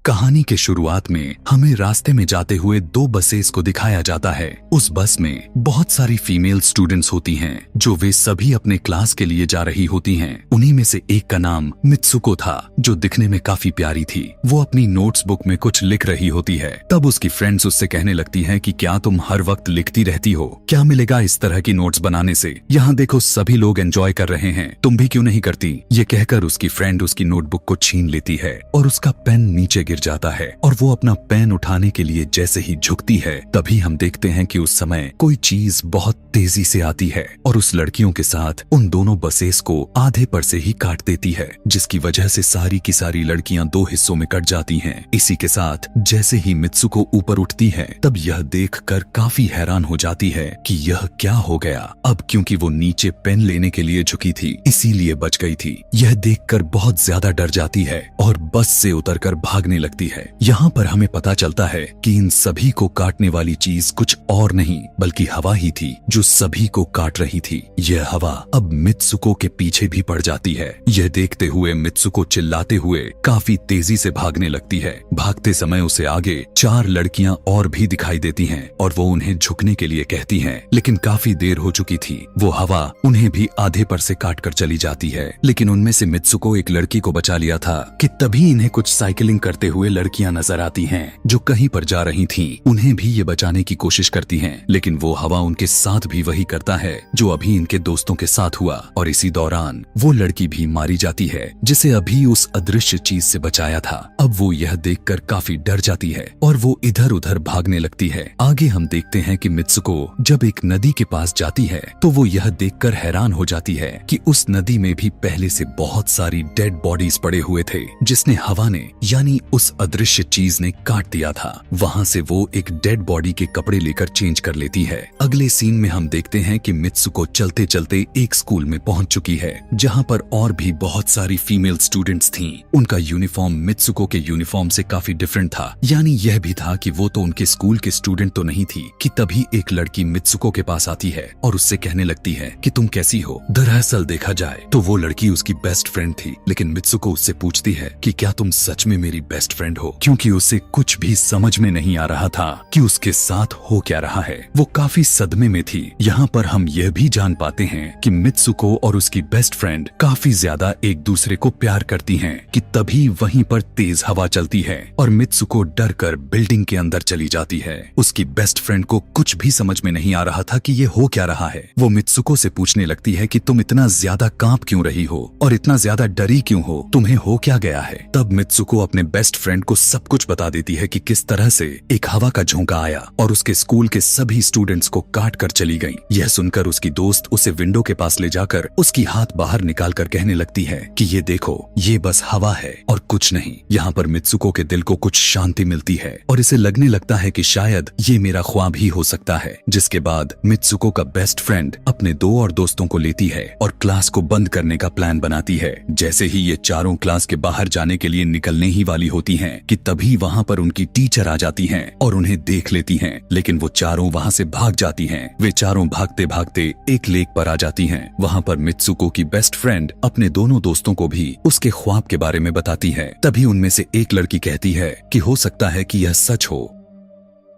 कहानी के शुरुआत में हमें रास्ते में जाते हुए दो बसेस को दिखाया जाता है। उस बस में बहुत सारी फीमेल स्टूडेंट्स होती हैं, जो वे सभी अपने क्लास के लिए जा रही होती हैं। उन्हीं में से एक का नाम मित्सुको था, जो दिखने में काफी प्यारी थी। वो अपनी नोट्स बुक में कुछ लिख रही होती है। तब उसकी फ्रेंड्स उससे कहने लगती हैं कि क्या तुम हर वक्त लिखती रहती हो? क्या मिलेगा इस तरह की नोट्स बनाने से? यहाँ देखो सभी लोग एंजॉय कर रहे हैं, तुम भी क्यों नहीं करती? ये कहकर उसकी फ्रेंड उसकी नोटबुक को छीन लेती है और उसका पेन नीचे गिर जाता है और वो अपना पेन उठाने के लिए जैसे ही झुकती है, तभी हम देखते हैं कि उस समय कोई चीज बहुत तेजी से आती है और उस लड़कियों के साथ उन दोनों बसेस को आधे पर से ही काट देती है, जिसकी वजह से सारी की सारी लड़कियां दो हिस्सों में कट जाती हैं। इसी के साथ जैसे ही मित्सुको ऊपर उठती है, तब यह देखकर काफी हैरान हो जाती है कि यह क्या हो गया। अब क्योंकि वो नीचे पेन लेने के लिए झुकी थी, इसीलिए बच गई थी। यह देखकर बहुत ज्यादा डर जाती है और बस से उतरकर भागने लगती है। यहाँ पर हमें पता चलता है कि इन सभी को काटने वाली चीज कुछ और नहीं बल्कि हवा ही थी, जो सभी को काट रही थी। यह हवा अब मित्सुको के पीछे भी पड़ जाती है। यह देखते हुए मित्सुको चिल्लाते हुए काफी तेजी से भागने लगती है। भागते समय उसे आगे 4 लड़कियां और भी दिखाई देती हैं और वो उन्हें झुकने के लिए कहती हैं, लेकिन काफी देर हो चुकी थी। वो हवा उन्हें भी आधे पर से काट कर चली जाती है। लेकिन उनमें से मित्सुको एक लड़की को बचा लिया था कि तभी इन्हें कुछ साइकिलिंग करते हुए लड़कियां नजर आती हैं, जो कहीं पर जा रही थीं। उन्हें भी ये बचाने की कोशिश करती हैं, लेकिन वो हवा उनके साथ भी वही करता है जो अभी इनके दोस्तों के साथ हुआ। और इसी दौरान वो लड़की भी मारी जाती है, जिसे अभी उस अदृश्य चीज से बचाया था। अब वो यह देखकर काफी डर जाती है और वो इधर उधर भागने लगती है। आगे हम देखते हैं कि मित्सुको जब एक नदी के पास जाती है, तो वो यह देखकर हैरान हो जाती है कि उस नदी में भी पहले से बहुत सारी डेड बॉडीज पड़े हुए थे, जिसने हवा ने यानी उस अदृश्य चीज ने काट दिया था। वहाँ से वो एक डेड बॉडी के कपड़े लेकर चेंज कर लेती है। अगले सीन में हम देखते हैं कि मित्सुको चलते चलते एक स्कूल में पहुंच चुकी है, जहाँ पर और भी बहुत सारी फीमेल स्टूडेंट्स थीं। उनका यूनिफॉर्म मित्सुको के यूनिफॉर्म से काफी डिफरेंट था। यानी यह भी था कि वो तो उनके स्कूल के स्टूडेंट तो नहीं थी कि तभी एक लड़की मित्सुको के पास आती है और उससे कहने लगती है कि तुम कैसी हो? दरअसल देखा जाए तो वो लड़की उसकी बेस्ट फ्रेंड थी, लेकिन मित्सुको उससे पूछती है कि क्या तुम सच में मेरी बेस्ट फ्रेंड हो, क्योंकि उसे कुछ भी समझ में नहीं आ रहा था कि उसके साथ हो क्या रहा है। वो काफी सदमे में थी। यहाँ पर हम यह भी जान पाते हैं कि मित्सुको और उसकी बेस्ट फ्रेंड काफी ज्यादा एक दूसरे को प्यार करती हैं कि तभी वहीं पर तेज हवा चलती है और मित्सुको डर कर बिल्डिंग के अंदर चली जाती है। उसकी बेस्ट फ्रेंड को कुछ भी समझ में नहीं आ रहा था कि ये हो क्या रहा है। वो मित्सुको से पूछने लगती है कि तुम इतना ज्यादा कांप क्यों रही हो और इतना ज्यादा डरी क्यों हो, तुम्हें हो क्या गया है? तब मित्सुको अपने बेस्ट फ्रेंड को सब कुछ बता देती है कि किस तरह से एक हवा का झोंका आया और उसके स्कूल के सभी स्टूडेंट्स को काट कर चली गई। यह सुनकर उसकी दोस्त उसे विंडो के पास ले जाकर उसकी हाथ बाहर निकाल कर कहने लगती है कि ये देखो, ये बस हवा है और कुछ नहीं। यहाँ पर मित्सुको के दिल को कुछ शांति मिलती है और इसे लगने लगता है कि शायद ये मेरा ख्वाब ही हो सकता है। जिसके बाद मित्सुको का बेस्ट फ्रेंड अपने 2 और दोस्तों को लेती है और क्लास को बंद करने का प्लान बनाती है। जैसे ही ये चारों क्लास के बाहर जाने के लिए निकलने ही वाली होती हैं कि तभी वहाँ पर उनकी टीचर आ जाती हैं और उन्हें देख लेती हैं, लेकिन वो चारों वहाँ से भाग जाती हैं। वे चारों भागते भागते एक लेक पर आ जाती हैं। वहाँ पर मित्सुको की बेस्ट फ्रेंड अपने दोनों दोस्तों को भी उसके ख्वाब के बारे में बताती है। तभी उनमें से एक लड़की कहती है कि हो सकता है कि यह सच हो,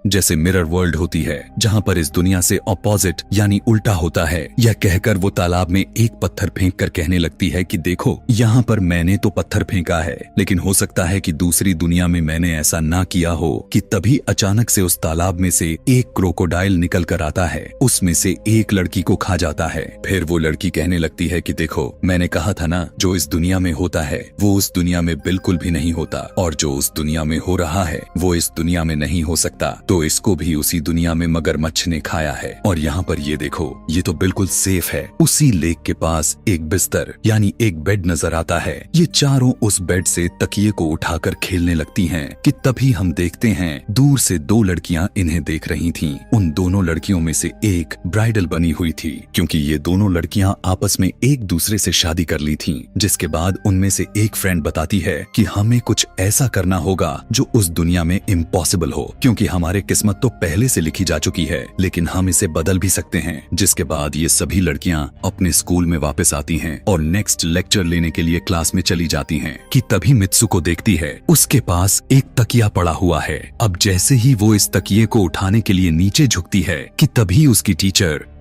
जैसे मिरर वर्ल्ड होती है जहाँ पर इस दुनिया से ऑपोजिट यानी उल्टा होता है। यह कहकर वो तालाब में एक पत्थर फेंक कर कहने लगती है कि देखो, यहाँ पर मैंने तो पत्थर फेंका है, लेकिन हो सकता है कि दूसरी दुनिया में मैंने ऐसा ना किया हो। कि तभी अचानक से उस तालाब में से एक क्रोकोडाइल निकल कर आता है, उसमें से एक लड़की को खा जाता है। फिर वो लड़की कहने लगती है कि देखो, मैंने कहा था ना, जो इस दुनिया में होता है वो उस दुनिया में बिल्कुल भी नहीं होता, और जो उस दुनिया में हो रहा है वो इस दुनिया में नहीं हो सकता। तो इसको भी उसी दुनिया में मगरमच्छ ने खाया है। और यहाँ पर ये देखो, ये तो बिल्कुल सेफ है। उसी लेक के पास एक बिस्तर यानी एक बेड नजर आता है। ये चारों उस बेड से तकिए को उठाकर खेलने लगती हैं कि तभी हम देखते हैं दूर से 2 लड़कियां इन्हें देख रही थीं। उन दोनों लड़कियों में से एक ब्राइडल बनी हुई थी, क्योंकि ये दोनों लड़कियां आपस में एक दूसरे से शादी कर ली थीं। जिसके बाद उनमें से एक फ्रेंड बताती है कि हमें कुछ ऐसा करना होगा जो उस दुनिया में इम्पॉसिबल हो, क्योंकि हमारे किस्मत तो पहले से लिखी जा चुकी है, लेकिन हम इसे बदल भी सकते हैं। जिसके बाद ये सभी लड़कियां अपने स्कूल में वापस आती हैं और नेक्स्ट लेक्चर लेने के लिए क्लास में चली जाती हैं कि तभी मित्सुको देखती है उसके पास एक तकिया पड़ा हुआ है। अब जैसे ही वो इस तकिए को उठाने के लिए नीचे झुकती है कि तभी उसकी टीचर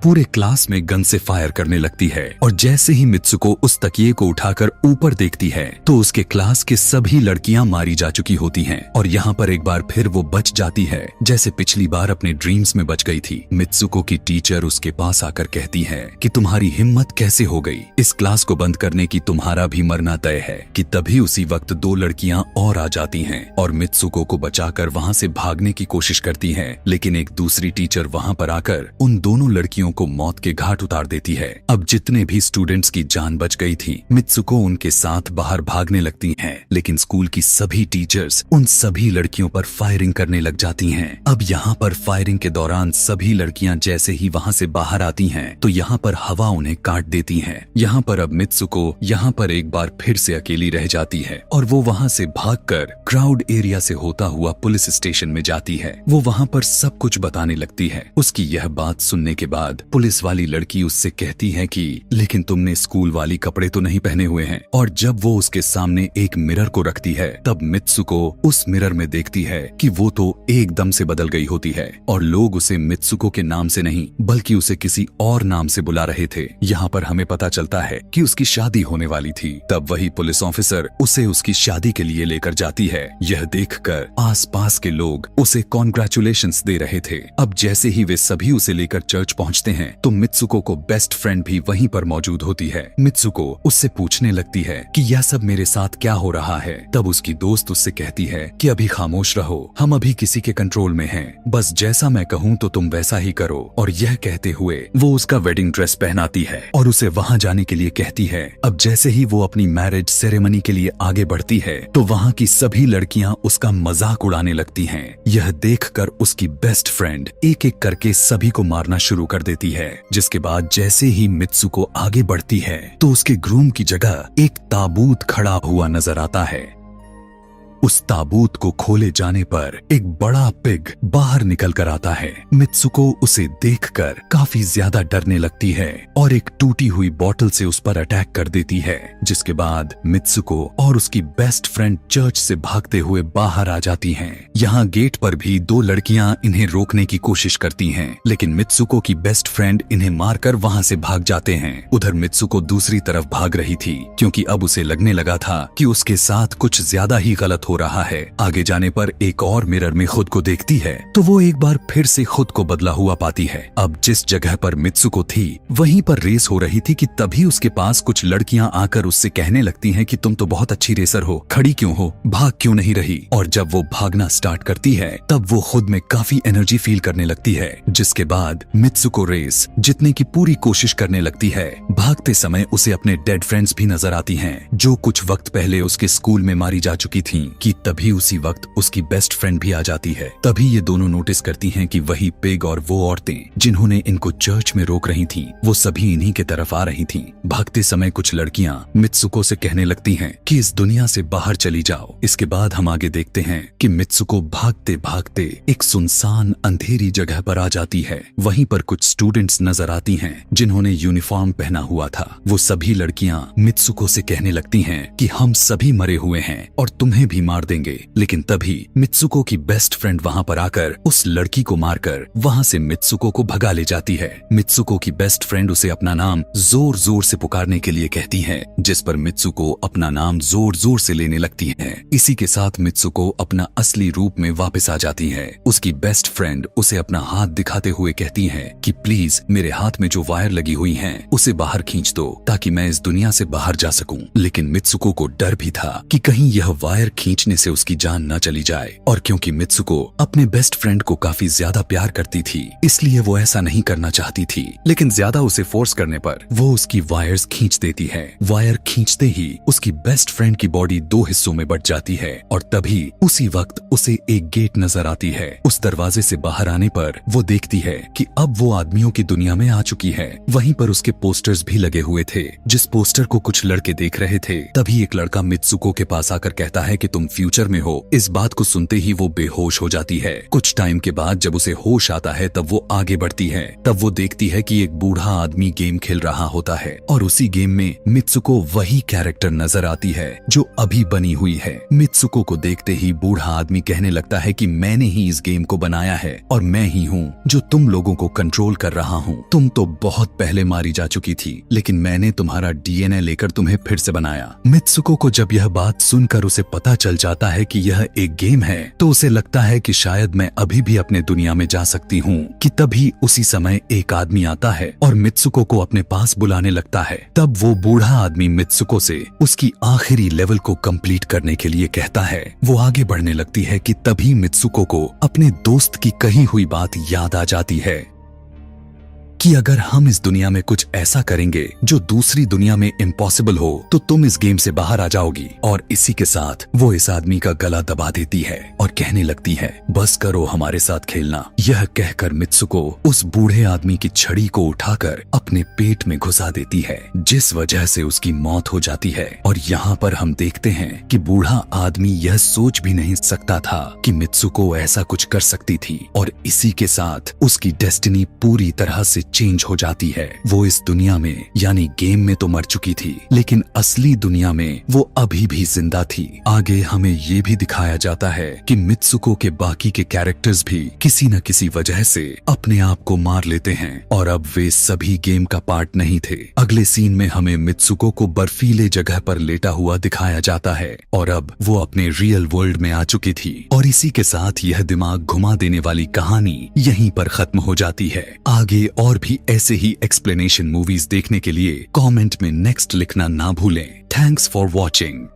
पूरे क्लास में गन से फायर करने लगती है और जैसे ही मित्सुको उस तकिए को उठाकर ऊपर देखती है तो उसके क्लास के सभी लड़कियां मारी जा चुकी होती हैं और यहाँ पर एक बार फिर वो बच जाती है जैसे पिछली बार अपने ड्रीम्स में बच गई थी। मित्सुको की टीचर उसके पास आकर कहती है कि तुम्हारी हिम्मत कैसे हो गई, इस क्लास को बंद करने की, तुम्हारा भी मरना तय है। कि तभी उसी वक्त दो लड़कियां और आ जाती हैं और मित्सुको को बचाकर वहाँ से भागने की कोशिश करती हैं, लेकिन एक दूसरी टीचर वहाँ पर आकर उन दोनों लड़कियों को मौत के घाट उतार देती है। अब जितने भी स्टूडेंट्स की जान बच गई थी, मित्सुको उनके साथ बाहर भागने लगती हैं, लेकिन स्कूल की सभी टीचर्स उन सभी लड़कियों पर फायरिंग करने लग जाती हैं। अब यहाँ पर फायरिंग के दौरान सभी लड़कियां जैसे ही वहाँ से बाहर आती हैं, तो यहाँ पर हवा उन्हें काट देती है। यहाँ पर अब मित्सुको यहाँ पर एक बार फिर से अकेली रह जाती है और वो वहाँ से भागकर क्राउड एरिया से होता हुआ पुलिस स्टेशन में जाती है। वो वहाँ पर सब कुछ बताने लगती है। उसकी यह बात सुनने के बाद पुलिस वाली लड़की उससे कहती है कि लेकिन तुमने स्कूल वाली कपड़े तो नहीं पहने हुए हैं। और जब वो उसके सामने एक मिरर को रखती है तब मित्सुको उस मिरर में देखती है कि वो तो एकदम से बदल गई होती है और लोग उसे मित्सुको के नाम से नहीं बल्कि उसे किसी और नाम से बुला रहे थे। यहाँ पर हमें पता चलता है कि उसकी शादी होने वाली थी। तब वही पुलिस ऑफिसर उसे उसकी शादी के लिए लेकर जाती है। यह देखकर आसपास के लोग उसे कॉन्ग्रेचुलेशंस दे रहे थे। अब जैसे ही वे सभी उसे लेकर चर्च पहुंचते हैं तो मित्सुको को बेस्ट फ्रेंड भी वहीं पर मौजूद होती है। मित्सुको उससे पूछने लगती है कि यह सब मेरे साथ क्या हो रहा है। तब उसकी दोस्त उससे कहती है कि अभी खामोश रहो, हम अभी किसी के कंट्रोल में हैं, बस जैसा मैं कहूँ तो तुम वैसा ही करो। और यह कहते हुए वो उसका वेडिंग ड्रेस पहनाती है और उसे वहाँ जाने के लिए कहती है। अब जैसे ही वो अपनी मैरिज सेरेमनी के लिए आगे बढ़ती है तो वहाँ की सभी लड़कियाँ उसका मजाक उड़ाने लगती हैं। यह देखकर उसकी बेस्ट फ्रेंड एक एक करके सभी को मारना शुरू कर देती है। जिसके बाद जैसे ही मित्सुको आगे बढ़ती है तो उसके ग्रूम की जगह एक ताबूत खड़ा हुआ नजर आता है। उस ताबूत को खोले जाने पर एक बड़ा पिग बाहर निकल कर आता है। मित्सुको उसे देखकर काफी ज्यादा डरने लगती है और एक टूटी हुई बोतल से उस पर अटैक कर देती है। जिसके बाद मित्सुको और उसकी बेस्ट फ्रेंड चर्च से भागते हुए बाहर आ जाती हैं। यहाँ गेट पर भी दो लड़कियां इन्हें रोकने की कोशिश करती हैं, लेकिन मित्सुको की बेस्ट फ्रेंड इन्हें मारकर वहाँ से भाग जाते हैं। उधर मित्सुको दूसरी तरफ भाग रही थी क्योंकि अब उसे लगने लगा था कि उसके साथ कुछ ज्यादा ही गलत हो रहा है। आगे जाने पर एक और मिरर में खुद को देखती है तो वो एक बार फिर से खुद को बदला हुआ पाती है। अब जिस जगह पर मित्सुको थी वहीं पर रेस हो रही थी कि तभी उसके पास कुछ लड़कियां आकर उससे कहने लगती हैं कि तुम तो बहुत अच्छी रेसर हो, खड़ी क्यों हो, भाग क्यों नहीं रही। और जब वो भागना स्टार्ट करती है तब वो खुद में काफी एनर्जी फील करने लगती है। जिसके बाद मित्सुको रेस जीतने की पूरी कोशिश करने लगती है। भागते समय उसे अपने डेड फ्रेंड्स भी नजर आती हैं जो कुछ वक्त पहले उसके स्कूल में मारी जा चुकी थीं। कि तभी उसी वक्त उसकी बेस्ट फ्रेंड भी आ जाती है। तभी ये दोनों नोटिस करती हैं कि वही पिग और वो औरतें जिन्होंने इनको चर्च में रोक रही थीं, वो सभी इन्हीं के तरफ आ रही थीं। भागते समय कुछ लड़कियां मित्सुको से कहने लगती हैं कि इस दुनिया से बाहर चली जाओ। इसके बाद हम आगे देखते हैं कि मित्सुको भागते भागते एक सुनसान अंधेरी जगह पर आ जाती है। वहीं पर कुछ स्टूडेंट्स नजर आती हैं जिन्होंने यूनिफॉर्म पहना हुआ था। वो सभी लड़कियां मित्सुको से कहने लगती हैं कि हम सभी मरे हुए हैं और तुम्हें भी मार देंगे। लेकिन तभी मित्सुको की बेस्ट फ्रेंड वहां पर आकर उस लड़की को मारकर वहां से मित्सुको को भगा ले जाती है। मित्सुको की बेस्ट फ्रेंड उसे अपना नाम जोर जोर से पुकारने के लिए कहती है, जिस पर मित्सुको अपना नाम जोर जोर से लेने लगती है। इसी के साथ मित्सुको अपना असली रूप में वापस आ जाती है। उसकी बेस्ट फ्रेंड उसे अपना हाथ दिखाते हुए कहती है कि प्लीज मेरे हाथ में जो वायर लगी हुई हैं उसे बाहर खींच दो ताकि मैं इस दुनिया से बाहर जा सकूं। लेकिन मित्सुको को डर भी था कि कहीं यह वायर खींचने से उसकी जान न चली जाए। और क्योंकि मित्सुको अपने बेस्ट फ्रेंड को काफी ज्यादा प्यार करती थी इसलिए वो ऐसा नहीं करना चाहती थी, लेकिन ज्यादा उसे फोर्स करने पर वो उसकी वायर्स खींच देती है। वायर खींचते ही उसकी बेस्ट फ्रेंड की बॉडी दो हिस्सों में बट जाती है और तभी उसी वक्त उसे एक गेट नजर आती है। उस दरवाजे से बाहर आने पर वो देखती है कि अब वो आदमियों की दुनिया में आ चुकी है। वहीं पर उसके पोस्टर्स भी लगे हुए थे। जिस पोस्टर को कुछ लड़के देख रहे थे तभी एक लड़का मित्सुको के पास आकर कहता है कि तुम फ्यूचर में हो। इस बात को सुनते ही वो बेहोश हो जाती है। कुछ टाइम के बाद जब उसे होश आता है तब वो आगे बढ़ती है। तब वो देखती है कि एक बूढ़ा आदमी गेम खेल रहा होता है और उसी गेम में मित्सुको वही कैरेक्टर नजर आती है जो अभी बनी हुई है। मित्सुको को देखते ही बूढ़ा आदमी कहने लगता है कि मैंने ही इस गेम को बनाया है और मैं ही हूँ जो तुम लोगों को कंट्रोल कर रहा हूँ। तुम तो बहुत पहले मारी जा चुकी थी, लेकिन मैंने तुम्हारा डीएनए लेकर तुम्हें फिर से बनाया। मित्सुको को जब यह बात सुनकर उसे पता चल जाता है कि यह एक गेम है तो उसे लगता है कि शायद मैं अभी भी अपने दुनिया में जा सकती हूँ कि तभी उसी समय एक आदमी आता है और मित्सुको को अपने पास बुलाने लगता है। तब वो बूढ़ा आदमी मित्सुको से उसकी आखिरी लेवल को कंप्लीट करने के लिए कहता है। वो आगे बढ़ने लगती है कि तभी मित्सुको को अपने दोस्त की कही हुई बात याद आ जाती है कि अगर हम इस दुनिया में कुछ ऐसा करेंगे जो दूसरी दुनिया में इम्पॉसिबल हो तो तुम इस गेम से बाहर आ जाओगी। और इसी के साथ वो इस आदमी का गला दबा देती है और कहने लगती है बस करो हमारे साथ खेलना। यह कहकर मित्सुको उस बूढ़े आदमी की छड़ी को उठाकर अपने पेट में घुसा देती है, जिस वजह से उसकी मौत हो जाती है। और यहाँ पर हम देखते हैं कि बूढ़ा आदमी यह सोच भी नहीं सकता था कि मित्सुको ऐसा कुछ कर सकती थी और इसी के साथ उसकी डेस्टिनी पूरी तरह से चेंज हो जाती है। वो इस दुनिया में यानी गेम में तो मर चुकी थी, लेकिन असली दुनिया में वो अभी भी जिंदा थी। आगे हमें ये भी दिखाया जाता है कि मित्सुको के बाकी के कैरेक्टर्स भी किसी न किसी वजह से अपने आप को मार लेते हैं और अब वे सभी गेम का पार्ट नहीं थे। अगले सीन में हमें मित्सुको को बर्फीले जगह पर लेटा हुआ दिखाया जाता है और अब वो अपने रियल वर्ल्ड में आ चुकी थी। और इसी के साथ यह दिमाग घुमा देने वाली कहानी यहीं पर खत्म हो जाती है। आगे और भी ऐसे ही एक्सप्लेनेशन मूवीज देखने के लिए कमेंट में नेक्स्ट लिखना ना भूलें। Thanks for watching.